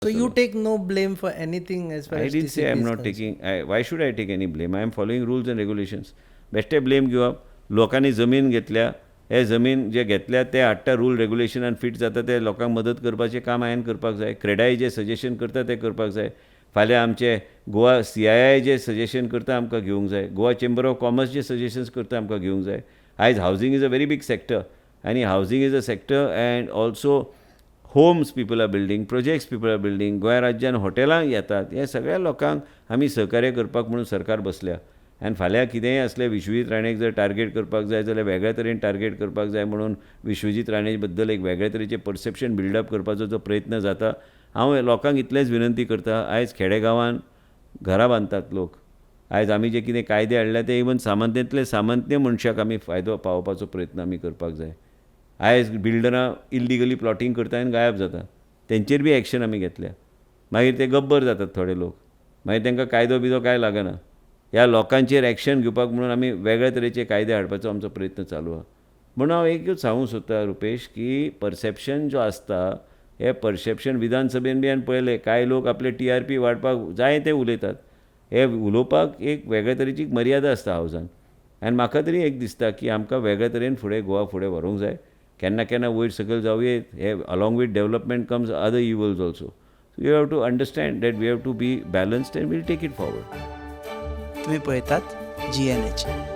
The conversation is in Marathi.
So you take no blame for anything as far I as didn't say TCP I'm is not concerned. taking. Why should I take any blame? I am following rules and regulations. बेश्टे ब्लेम घेवप. लोकांनी जमीन घेतल्या, हे जमीन जे घेतल्या ते हाडटा रूल रेग्युलेशनान फिट जाता ते लोकांक मदत करपाचें काम हांवें करपाक जाय. क्रेडाय जे सजेशन करता ते करपाक जाय. फाल्यां आमचे गोवा CII जे सजेशन करता आमकां घेवंक जाय. गोवा चेंबर ऑफ कॉमर्स जे सजेशन्स करता आमकां घेवंक जाय. आयज housing is a very big sector आनी housing is a sector and also homes people are building, projects people are building. गोंया राज्यान हॉटेलां येतात. हे सगळ्या लोकांक आमी सहकार्य करपाक म्हणून सरकार बसल्या. आनी फाल्यां कितेंय असलें विश्वजीत राणेक जर टार्गेट करपाक जाय जाल्यार वेगळ्या तरेन टार्गेट करपाक जाय म्हणून विश्वजीत राणे बद्दल एक वेगळ्या तरेचें परसेप्शन बिल्डअप करपाचो जो प्रयत्न जाता. हांव लोकांक इतलेंच विनंती करतां, आयज खेडेगांवांत घरां बांदतात लोक. आयज आमी जे कितें कायदे हाडल्या ते इवन सामंतेंतले सामंत्य मनशाक आमी फायदो पावोवपाचो प्रयत्न आमी करपाक जाय. आयज बिल्डरां इल्लिगली प्लॉटिंग करता आनी गायब जाता. तेंचेर बी एक्शन आमी घेतल्या. मागीर ते गब्बर जातात थोडे लोक. मागीर तांकां कायदो बिदो कांय लागना. ह्या लोकांचेर एक्शन घेवपाक म्हणून आमी वेगळ्या तरेचे कायदे हाडपाचो आमचो प्रयत्न चालू आहा. म्हणून हांव एकूच सांगूंक सोदतां रुपेश की परसेप्शन जो आसता हे परसेप्शन विधानसभेन बी हांवें पळयलें कांय लोक आपले TRP वाडपाक जाय ते उलयतात. हे उलोवपाक एक वेगळ्या तरेची मर्यादा आसता हावजान. आनी म्हाका तरी एक दिसता की आमकां वेगळ्या तरेन फुडें गोवा फुडें व्हरूंक जाय. केन्ना केन्ना वयर सकयल जावये हे along with development comes other evils also. So you have to understand that we have to be balanced and we'll take it forward. तुम्ही पळयतात GNH.